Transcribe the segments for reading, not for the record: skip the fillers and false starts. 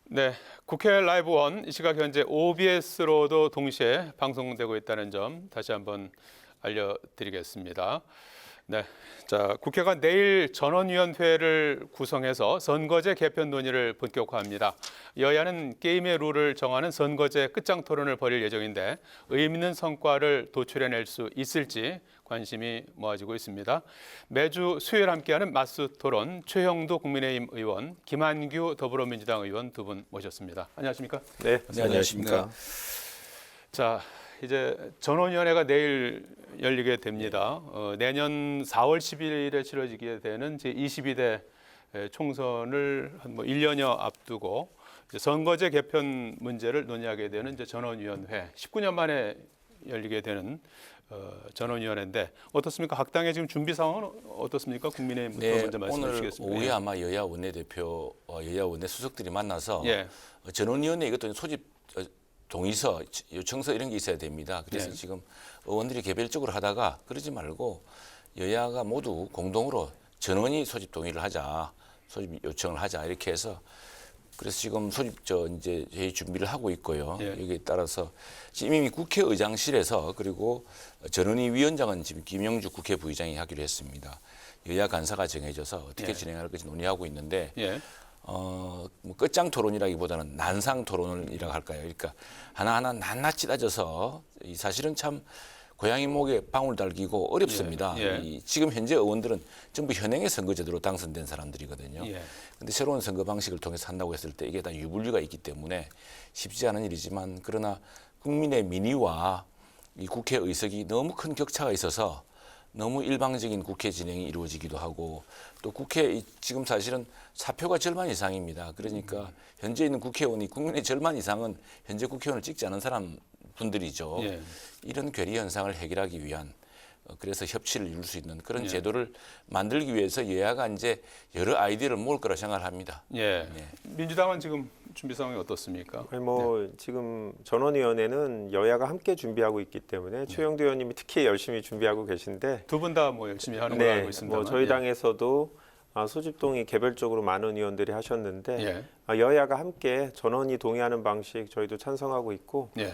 네, 국회 라이브 원 이 시각 현재 OBS로도 동시에 방송되고 있다는 점 다시 한번 알려드리겠습니다. 네, 자 국회가 내일 전원위원회를 구성해서 선거제 개편 논의를 본격화합니다. 여야는 게임의 룰을 정하는 선거제 끝장 토론을 벌일 예정인데 의미 있는 성과를 도출해낼 수 있을지 관심이 모아지고 있습니다. 매주 수요일 함께하는 맞수 토론 최형두 국민의힘 의원, 김한규 더불어민주당 의원 두 분 모셨습니다. 안녕하십니까? 네, 안녕하십니까? 자, 이제 전원위원회가 내일 열리게 됩니다. 내년 4월 10일에 치러지게 되는 제22대 총선을 한 1년여 앞두고 이제 선거제 개편 문제를 논의하게 되는 이제 전원위원회 19년 만에 열리게 되는 전원위원회인데 어떻습니까? 각 당의 지금 준비 상황은 어떻습니까? 국민의힘부터 먼저 말씀해 오늘 주시겠습니다. 오후에 아마 여야 원내대표, 여야 원내 수석들이 만나서 예. 전원위원회 이것도 소집 동의서, 요청서 이런 게 있어야 됩니다. 그래서 예. 지금 의원들이 개별적으로 하다가 그러지 말고 여야가 모두 공동으로 전원이 소집 동의를 하자, 소집 요청을 하자 이렇게 해서 그래서 지금 소집 이제 회의 준비를 하고 있고요. 예. 여기에 따라서 지금 이미 국회의장실에서 그리고 전원위 위원장은 지금 김영주 국회 부의장이 하기로 했습니다. 여야 간사가 정해져서 어떻게 예. 진행할 것인지 논의하고 있는데 예. 뭐 끝장 토론이라기보다는 난상 토론이라고 할까요? 그러니까 하나하나 낱낱이 따져서 이 사실은 참 고양이 목에 방울 달기고 어렵습니다. 예. 예. 이 지금 현재 의원들은 전부 현행의 선거제도로 당선된 사람들이거든요. 예. 근데 새로운 선거 방식을 통해서 한다고 했을 때 이게 다 유불리가 있기 때문에 쉽지 않은 일이지만 그러나 국민의 민의와 이 국회 의석이 너무 큰 격차가 있어서 너무 일방적인 국회 진행이 이루어지기도 하고 또 국회 지금 사실은 사표가 절반 이상입니다. 그러니까 현재 있는 국회의원이 국민의 절반 이상은 현재 국회의원을 찍지 않은 사람 분들이죠. 예. 이런 괴리 현상을 해결하기 위한 그래서 협치를 이룰 수 있는 그런 예. 제도를 만들기 위해서 여야가 이제 여러 아이디어를 모을 거라 생각을 합니다. 예. 예. 민주당은 지금 준비 상황이 어떻습니까? 아니 지금 전원위원회는 여야가 함께 준비하고 있기 때문에 최영두 의원님이 특히 열심히 준비하고 계신데 두 분 다 뭐 열심히 하는 걸로 알고 있습니다. 저희 당에서도 소집 동의 개별적으로 많은 의원들이 하셨는데 예. 여야가 함께 전원이 동의하는 방식 저희도 찬성하고 있고 예.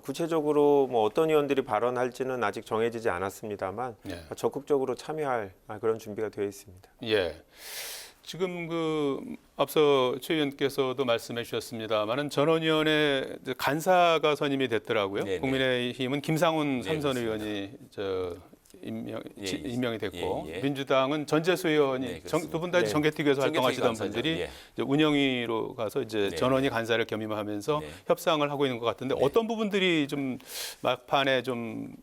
구체적으로 뭐 어떤 의원들이 발언할지는 아직 정해지지 않았습니다만 예. 적극적으로 참여할 그런 준비가 되어 있습니다. 예. 지금 앞서 최 의원께서도 말씀해 주셨습니다만은 전원위원회 간사가 선임이 됐더라고요. 네네. 국민의힘은 김상훈 네, 삼선 그렇습니다. 의원이 예, 임명이 됐고 예, 예. 민주당은 전재수 의원이 네, 그렇습니다. 두 분 다 네. 정개특위에서 정개특위 활동하시던 간사죠. 분들이 예. 이제 운영위로 가서 이제 네. 전원위 간사를 겸임하면서 네. 협상을 하고 있는 것 같은데 네. 어떤 부분들이 좀 막판에 좀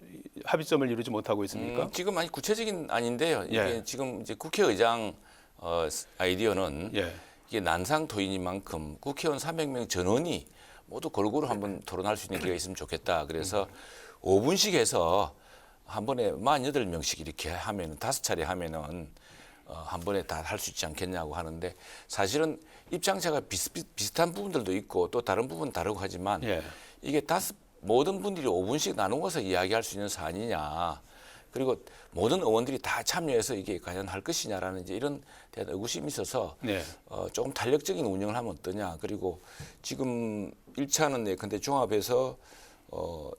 합의점을 이루지 못하고 있습니까? 지금 아니 구체적인 아닌데요. 이게 예. 지금 이제 국회의장 아이디어는 예. 이게 난상 토의니만큼 국회의원 300명 전원이 모두 골고루 한번 토론할 수 있는 기회가 있으면 좋겠다. 그래서 5분씩 해서 한 번에 48명씩 이렇게 하면은 5차례 하면은 한 번에 다 할 수 있지 않겠냐고 하는데 사실은 입장차가 비슷한 부분들도 있고 또 다른 부분 다르고 하지만 예. 이게 모든 분들이 5분씩 나누어서 이야기할 수 있는 사안이냐 그리고 모든 의원들이 다 참여해서 이게 과연 할 것이냐라는 이제 이런 대한 의구심이 있어서 네. 조금 탄력적인 운영을 하면 어떠냐 그리고 지금 1차는 예컨대 종합해서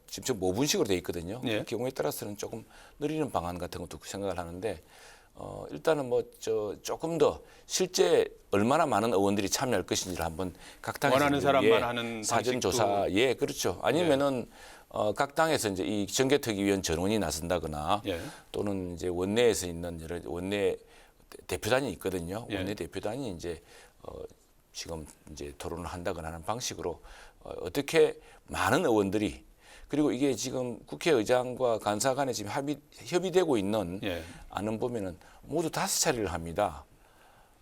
지금 5분씩으로 돼 있거든요. 예. 그 경우에 따라서는 조금 느리는 방안 같은 것도 생각을 하는데 일단은 조금 더 실제 얼마나 많은 의원들이 참여할 것인지를 한번 각 당에서 원하는 사람만 하는 사전 방식도- 조사 그렇죠. 아니면은 각 당에서 이제 이 정개특위위원 전원이 나선다거나 예. 또는 이제 원내에서 있는 여러 원내 대표단이 있거든요. 예. 원내 대표단이 이제 지금 이제 토론을 한다거나 하는 방식으로 어떻게 많은 의원들이 그리고 이게 지금 국회의장과 간사 간에 지금 협의되고 있는 예. 안은 보면은 모두 5차례를 합니다.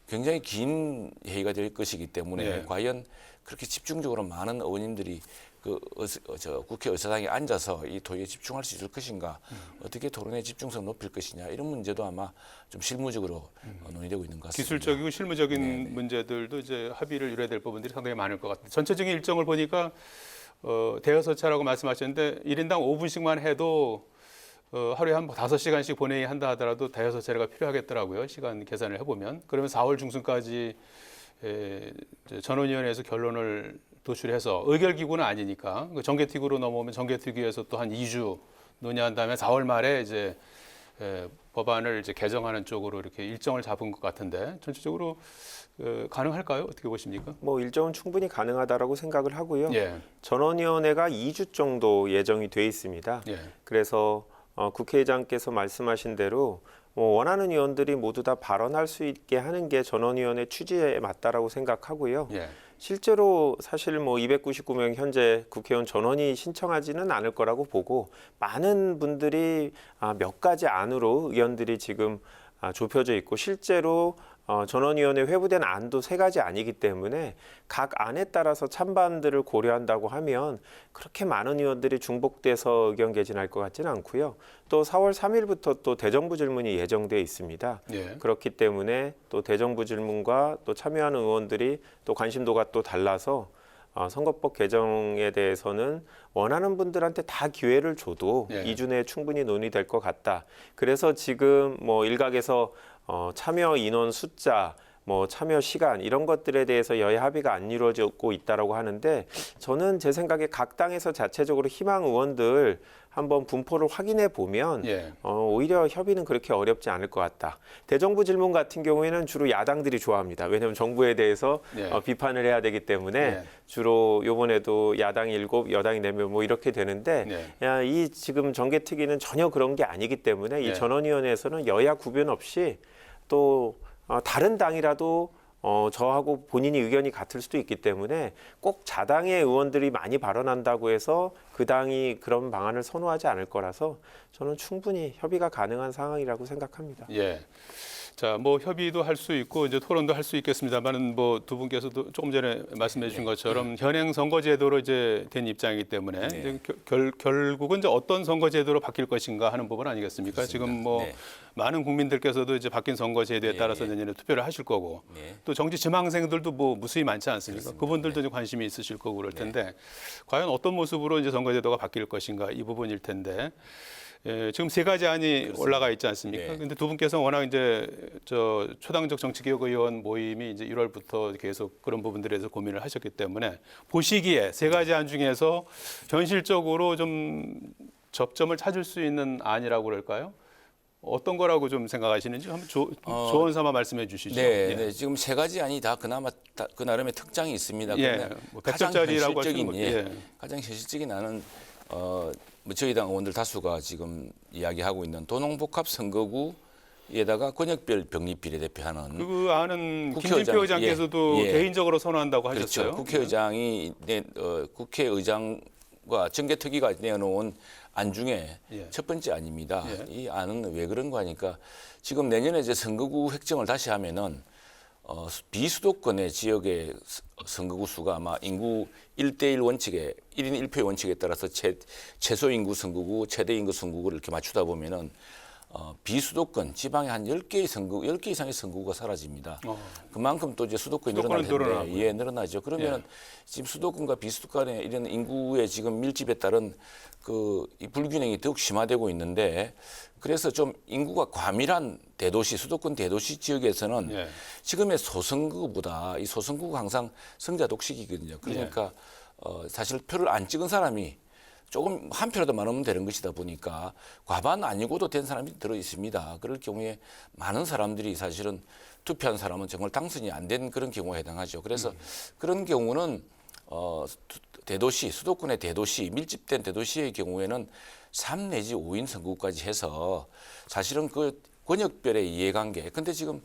굉장히 긴 회의가 될 것이기 때문에 예. 과연 그렇게 집중적으로 많은 의원님들이 국회 의사당에 앉아서 이 토의에 집중할 수 있을 것인가, 어떻게 토론의 집중성 높일 것이냐 이런 문제도 아마 좀 실무적으로 논의되고 있는 것 같습니다. 기술적이고 실무적인 네네. 문제들도 이제 합의를 이뤄야 될 부분들이 상당히 많을 것 같아요. 전체적인 일정을 보니까 대여섯 차라고 말씀하셨는데 1인당 5분씩만 해도 하루에 한 5시간씩 본회의 한다 하더라도 대여섯 차례가 필요하겠더라고요. 시간 계산을 해보면. 그러면 4월 중순까지 이제 전원위원회에서 결론을 도출해서 의결기구는 아니니까 그 정개특위로 넘어오면 정개특위에서 또 한 2주 논의한 다음에 4월 말에 이제 법안을 이제 개정하는 쪽으로 이렇게 일정을 잡은 것 같은데 전체적으로 가능할까요? 어떻게 보십니까? 뭐 일정은 충분히 가능하다라고 생각을 하고요. 예, 전원위원회가 2주 정도 예정이 돼 있습니다. 예, 그래서 국회의장께서 말씀하신 대로 원하는 의원들이 모두 다 발언할 수 있게 하는 게 전원위원회 취지에 맞다라고 생각하고요. 예, 실제로 사실 299명 현재 국회의원 전원이 신청하지는 않을 거라고 보고 많은 분들이 몇 가지 안으로 의원들이 지금 좁혀져 있고 실제로 전원위원회 회부된 안도 3가지 아니기 때문에 각 안에 따라서 찬반들을 고려한다고 하면 그렇게 많은 의원들이 중복돼서 의견 개진할 것 같지는 않고요. 또 4월 3일부터 또 대정부 질문이 예정돼 있습니다. 예. 그렇기 때문에 또 대정부 질문과 또 참여하는 의원들이 또 관심도가 또 달라서 선거법 개정에 대해서는 원하는 분들한테 다 기회를 줘도 예. 2주 내에 충분히 논의될 것 같다. 그래서 지금 일각에서 참여 인원 숫자, 참여 시간 이런 것들에 대해서 여야 합의가 안 이루어지고 있다라고 하는데 저는 제 생각에 각 당에서 자체적으로 희망 의원들 한번 분포를 확인해 보면 예. 오히려 협의는 그렇게 어렵지 않을 것 같다. 대정부 질문 같은 경우에는 주로 야당들이 좋아합니다. 왜냐하면 정부에 대해서 예. 비판을 해야 되기 때문에 예. 주로 이번에도 야당이 7, 여당이 4명 이렇게 되는데 이 지금 정개특위는 전혀 그런 게 아니기 때문에 이 예. 전원위원회에서는 여야 구분 없이 또 다른 당이라도 저하고 본인이 의견이 같을 수도 있기 때문에 꼭 자당의 의원들이 많이 발언한다고 해서 그 당이 그런 방안을 선호하지 않을 거라서 저는 충분히 협의가 가능한 상황이라고 생각합니다. 예. 자, 협의도 할 수 있고 이제 토론도 할 수 있겠습니다만은 두 분께서도 조금 전에 말씀해 주신 것처럼 현행 선거제도로 이제 된 입장이기 때문에 이제 결국은 이제 어떤 선거제도로 바뀔 것인가 하는 부분 아니겠습니까? 그렇습니다. 지금 네. 많은 국민들께서도 이제 바뀐 선거제도에 예, 따라서 예. 내년에 투표를 하실 거고 네. 또 정치 지망생들도 무수히 많지 않습니까? 그렇습니다. 그분들도 이제 관심이 있으실 거고 그럴 텐데 과연 어떤 모습으로 이제 선거제도가 바뀔 것인가 이 부분일 텐데. 지금 3가지 안이 올라가 있지 않습니까? 네. 근데 두 분께서 워낙 이제 초당적 정치개혁 의원 모임이 이제 1월부터 계속 그런 부분들에 대해서 고민을 하셨기 때문에 보시기에 3가지 안 중에서 현실적으로 좀 접점을 찾을 수 있는 안이라고 그럴까요? 어떤 거라고 좀 생각하시는지 한번 조언 삼아 말씀해 주시죠. 네, 예. 네, 지금 3가지 안이 다 그나마 그 나름의 특장이 있습니다. 예, 그런데 100점짜리라고 하시는 거. 가장 현실적인 안은 저희 당 의원들 다수가 지금 이야기하고 있는 도농복합 선거구에다가 권역별 병립 비례대표하는 그 안은 국회의장, 김진표 의장께서도 예. 개인적으로 선호한다고 하셨어요. 그렇죠. 국회의장이 국회의장과 정개특위가 내놓은 안 중에 예. 첫 번째 안입니다. 예. 이 안은 왜 그런가 하니까 지금 내년에 이제 선거구 획정을 다시 하면은 비수도권의 지역의 선거구 수가 아마 인구 1대1 원칙에 1인 1표의 원칙에 따라서 최소 인구 선거구, 최대 인구 선거구를 이렇게 맞추다 보면은 비수도권 지방에 한 10개 이상의 선거구가 사라집니다. 그만큼 또 이제 수도권이 늘어날 텐데 늘어나죠. 그러면은 지금 수도권과 비수도권의 이런 인구의 지금 밀집에 따른 이 불균형이 더욱 심화되고 있는데 그래서 좀 인구가 과밀한 대도시, 수도권 대도시 지역에서는 지금의 소선거구보다 이 소선거구가 항상 성자 독식이거든요. 그러니까 사실 표를 안 찍은 사람이 조금 한 표라도 많으면 되는 것이다 보니까 과반 아니고도 된 사람이 들어 있습니다. 그럴 경우에 많은 사람들이 사실은 투표한 사람은 정말 당선이 안 된 그런 경우에 해당하죠. 그래서 그런 경우는 대도시, 수도권의 대도시, 밀집된 대도시의 경우에는 3 내지 5인 선거구까지 해서 사실은 그 권역별의 이해관계. 근데 지금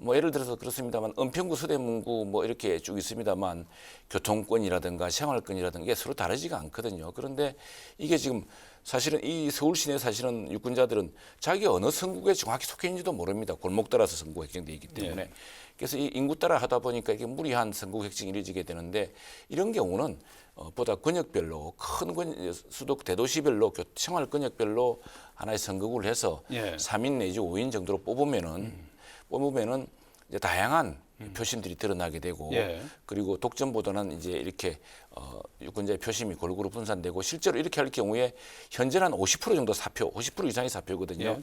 예를 들어서 그렇습니다만 은평구, 서대문구 이렇게 쭉 있습니다만 교통권이라든가 생활권이라든가 이게 서로 다르지가 않거든요. 그런데 이게 지금 사실은 이 서울 시내 사실은 유권자들은 자기 어느 선거구에 정확히 속해 있는지도 모릅니다. 골목 따라서 선거가 획정되어 있기 때문에. 그래서 이 인구 따라 하다 보니까 이게 무리한 선거구 획정이 이루어지게 되는데 이런 경우는 보다 권역별로 큰 수도 대도시별로 생활 권역별로 하나의 선거구를 해서 3인 내지 5인 정도로 뽑으면은 이제 다양한 표심들이 드러나게 되고 그리고 독점보다는 이제 이렇게 유권자의 표심이 골고루 분산되고 실제로 이렇게 할 경우에 현재는 한 50% 정도 사표, 50% 이상의 사표거든요.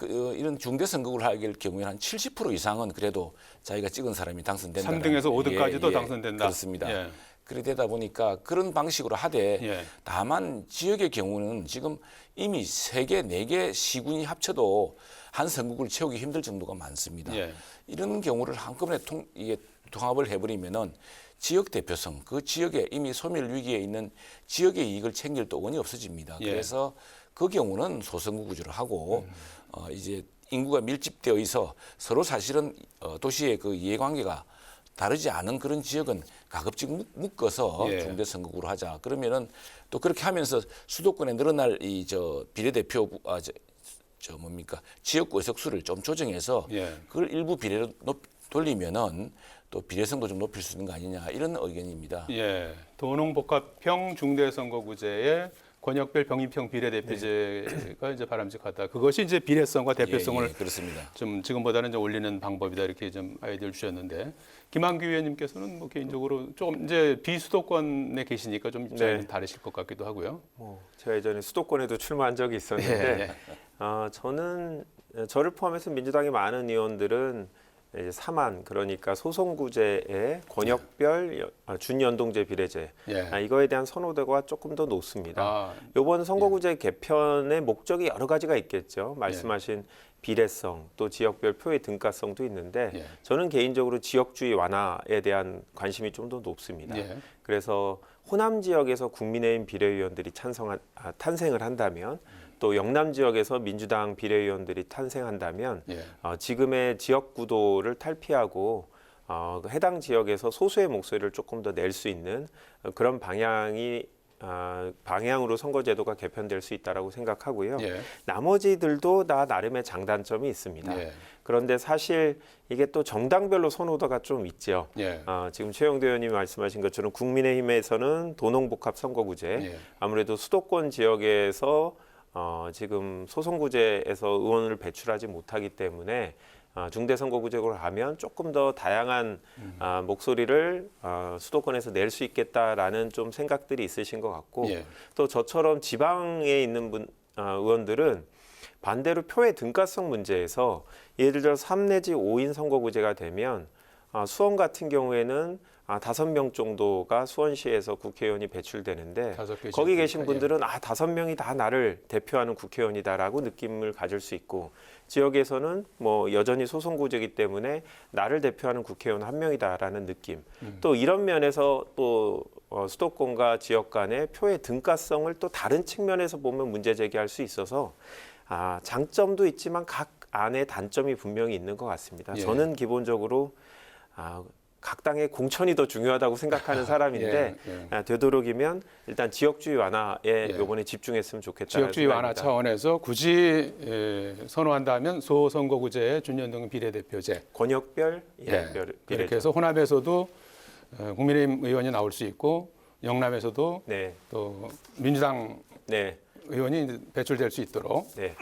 이런 중대 선거구를 하게 될 경우에는 한 70% 이상은 그래도 자기가 찍은 사람이 당선된다. 3등에서 5등까지도 당선된다. 그렇습니다. 예. 그래 되다 보니까 그런 방식으로 하되 예. 다만 지역의 경우는 지금 이미 3개, 4개 시군이 합쳐도 한 선거구를 채우기 힘들 정도가 많습니다. 예. 이런 경우를 한꺼번에 이게 통합을 해버리면은 지역 대표성, 그 지역에 이미 소멸 위기에 있는 지역의 이익을 챙길 도원이 없어집니다. 예. 그래서 그 경우는 소선구 구조를 하고 이제 인구가 밀집되어 있어 서로 사실은 도시의 그 이해관계가 다르지 않은 그런 지역은 가급적 묶어서 예. 중대 선거구로 하자. 그러면은 또 그렇게 하면서 수도권에 늘어날 이 비례대표 뭡니까 지역구 의석수를 좀 조정해서 예. 그걸 일부 비례로 돌리면은 또 비례성도 좀 높일 수 있는 거 아니냐 이런 의견입니다. 예. 도농복합형 중대선거구제의 권역별 병입형 비례대표제가 이제 바람직하다. 그것이 이제 비례성과 대표성을 그렇습니다. 좀 지금보다는 좀 올리는 방법이다 이렇게 좀 아이디어를 주셨는데 김한규 의원님께서는 뭐 개인적으로 조금 이제 비수도권에 계시니까 좀 입장이 네. 좀 다르실 것 같기도 하고요. 제가 예전에 수도권에도 출마한 적이 있었는데 저는 저를 포함해서 민주당의 많은 의원들은 이제 3안 그러니까 소선구제의 권역별 준연동제 비례제 예. 이거에 대한 선호도가 조금 더 높습니다. 아, 이번 선거구제 개편의 목적이 여러 가지가 있겠죠. 예. 말씀하신 비례성 또 지역별 표의 등가성도 있는데 예. 저는 개인적으로 지역주의 완화에 대한 관심이 좀 더 높습니다. 예. 그래서 호남 지역에서 국민의힘 비례의원들이 탄생을 한다면 또 영남 지역에서 민주당 비례의원들이 탄생한다면 예. 지금의 지역 구도를 탈피하고 해당 지역에서 소수의 목소리를 조금 더 낼 수 있는 그런 방향으로 선거제도가 개편될 수 있다라고 생각하고요. 예. 나머지들도 다 나름의 장단점이 있습니다. 예. 그런데 사실 이게 또 정당별로 선호도가 좀 있죠. 예. 지금 최영도 의원님이 말씀하신 것처럼 국민의힘에서는 도농복합 선거구제, 예. 아무래도 수도권 지역에서 지금 소선구제에서 의원을 배출하지 못하기 때문에 중대선거구제로 하면 조금 더 다양한 목소리를 수도권에서 낼 수 있겠다라는 좀 생각들이 있으신 것 같고 예. 또 저처럼 지방에 있는 의원들은 반대로 표의 등가성 문제에서 예를 들어 3 내지 5인 선거구제가 되면 수원 같은 경우에는 5명 정도가 수원시에서 국회의원이 배출되는데 다섯 개 거기 지역이니까, 계신 분들은 5명이 다 나를 대표하는 국회의원이다라고 느낌을 가질 수 있고 지역에서는 뭐 여전히 소선구제이기 때문에 나를 대표하는 국회의원 1명이다라는 느낌. 또 이런 면에서 또 수도권과 지역 간의 표의 등가성을 또 다른 측면에서 보면 문제 제기할 수 있어서 장점도 있지만 각 안에 단점이 분명히 있는 것 같습니다. 예. 저는 기본적으로 각 당의 공천이 더 중요하다고 생각하는 사람인데 예. 되도록이면 일단 지역주의 완화에 예. 이번에 집중했으면 좋겠다는 지역주의 완화 생각입니다. 차원에서 굳이 선호한다면 소선거구제의 준연동 비례대표제 권역별, 예. 예별 이렇게 해서 호남에서도 국민의힘 의원이 나올 수 있고 영남에서도 네, 또 민주당 네, 의원이 배출될 수 있도록 네.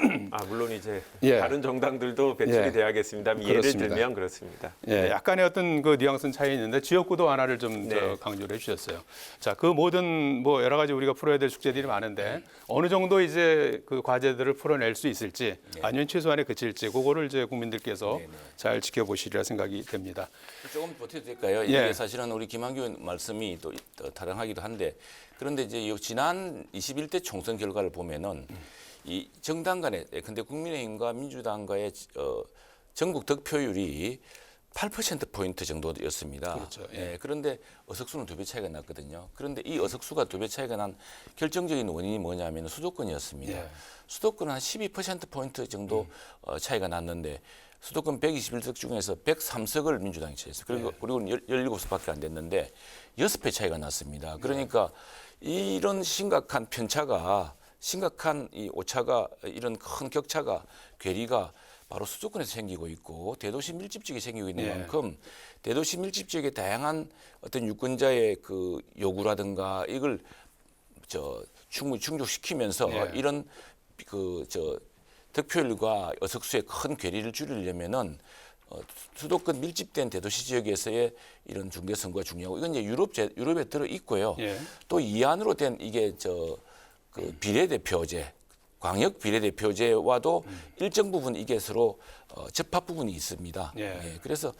물론 이제 예. 다른 정당들도 배출이 예. 돼야겠습니다. 예를 그렇습니다. 들면 그렇습니다. 예, 약간의 어떤 그 뉘앙스는 차이 있는데 지역구도 하나를 좀 네. 강조를 해주셨어요. 자, 그 모든 뭐 여러 가지 우리가 풀어야 될 숙제들이 많은데 어느 정도 이제 그 과제들을 풀어낼 수 있을지 아니면 최소한에 그칠지 그거를 이제 국민들께서 잘 지켜보시리라 생각이 됩니다. 조금 보태도 될까요? 예. 이게 사실은 우리 김한규 의원 말씀이 또 타당하기도 한데 그런데 이제 지난 21대 총선 결과를 보면은 이 정당 간에 근데 국민의힘과 민주당과의 전국 득표율이 8%포인트 정도였습니다. 그렇죠. 예. 그런데 의석수는 2배 차이가 났거든요. 그런데 이 의석수가 2배 차이가 난 결정적인 원인이 뭐냐면 수도권이었습니다. 예. 수도권은 한 12%포인트 정도 차이가 났는데 수도권 121석 중에서 103석을 민주당이 차지했어요. 그리고 17석밖에 안 됐는데 6배 차이가 났습니다. 그러니까 이런 심각한 편차가 심각한 이 오차가 이런 큰 격차가 괴리가 바로 수도권에서 생기고 있고 대도시 밀집 지역에 생기고 있는 예. 만큼 대도시 밀집 지역의 다양한 어떤 유권자의 그 요구라든가 이걸 충분히 충족시키면서 예. 이런 득표율과 의석수의 큰 괴리를 줄이려면은 수도권 밀집된 대도시 지역에서의 이런 중대 선거가 중요하고 이건 이제 유럽에 들어 있고요. 예. 또 이 안으로 된 이게 그 비례대표제 광역 비례대표제와도 일정 부분 이게 서로 접합 부분이 있습니다. 예. 그래서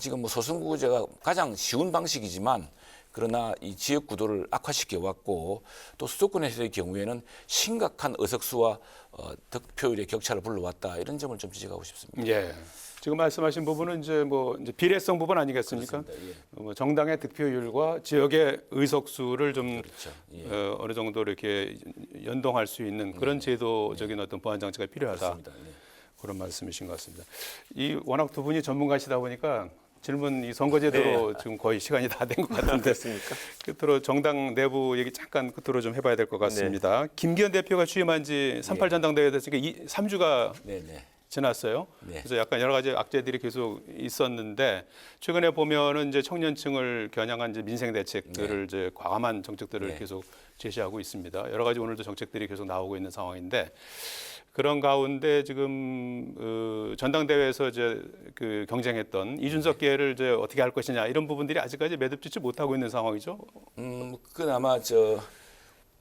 지금 뭐 소선구제가 가장 쉬운 방식이지만 그러나 이 지역 구도를 악화시켜 왔고 또 수도권에서의 경우에는 심각한 의석수와 득표율의 격차를 불러왔다 이런 점을 좀 지적하고 싶습니다. 예. 지금 말씀하신 부분은 이제 비례성 부분 아니겠습니까? 그렇습니다. 예. 뭐 정당의 득표율과 지역의 의석수를 좀 그렇죠. 예. 어느 정도 이렇게 연동할 수 있는 그런 제도적인 어떤 보완 장치가 필요하다. 그렇습니다. 예. 그런 말씀이신 것 같습니다. 이 워낙 두 분이 전문가시다 보니까 질문 이 선거제도로 지금 거의 시간이 다 된 것 같은데 그렇습니까? 끝으로 정당 내부 얘기 잠깐 끝으로 좀 해봐야 될 것 같습니다. 김기현 대표가 취임한 지 38 전당대회 됐으니까 3주가 네, 네. 지났어요. 네. 그래서 약간 여러 가지 악재들이 계속 있었는데 최근에 보면은 이제 청년층을 겨냥한 이제 민생 대책들을 이제 과감한 정책들을 네. 계속 제시하고 있습니다. 여러 가지 오늘도 정책들이 계속 나오고 있는 상황인데 그런 가운데 지금 전당대회에서 이제 그 경쟁했던 이준석 계를 이제 어떻게 할 것이냐 이런 부분들이 아직까지 매듭짓지 못하고 있는 상황이죠. 그건 아마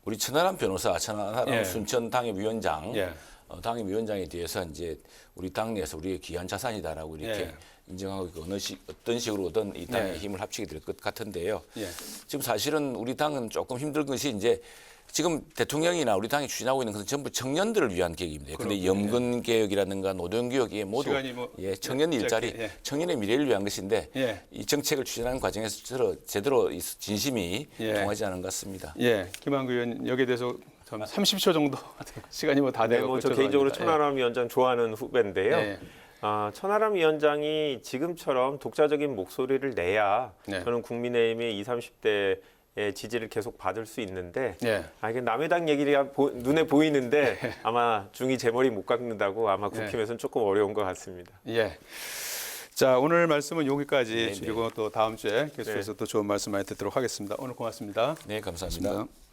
우리 천하람 변호사, 천하람 예. 순천 당협위원장, 예. 당협위원장에 대해서 이제 우리 당 내에서 우리의 귀한 자산이다라고 이렇게 예. 인정하고 있고 어떤 식으로든 이 당의 예. 힘을 합치게 될 것 같은데요. 예. 지금 사실은 우리 당은 조금 힘든 것이 이제 지금 대통령이나 우리 당이 추진하고 있는 것은 전부 청년들을 위한 계획입니다. 그런데 염근 개혁이라든가 노동 개혁이 모두 시간이 뭐 청년 일자리, 예. 청년의 미래를 위한 것인데 예. 이 정책을 추진하는 과정에서 제대로 이 진심이 예. 통하지 않은 것 같습니다. 예, 김한구 의원 여기에 대해서 좀 30초 정도 시간이 뭐 다 네, 되고 저 개인적으로 천하람 위원장 좋아하는 후배인데요. 예. 천하람 위원장이 지금처럼 독자적인 목소리를 내야 네. 저는 국민의힘의 20, 30대의 지지를 계속 받을 수 있는데 예. 이게 남의 당 얘기가 눈에 보이는데 아마 중이 제 머리 못 깎는다고 아마 국힘에서는 조금 어려운 것 같습니다. 예. 자, 오늘 말씀은 여기까지 네, 줄이고 또 다음 주에 계속해서 또 좋은 말씀 많이 듣도록 하겠습니다. 오늘 고맙습니다. 네, 감사합니다. 고맙습니다.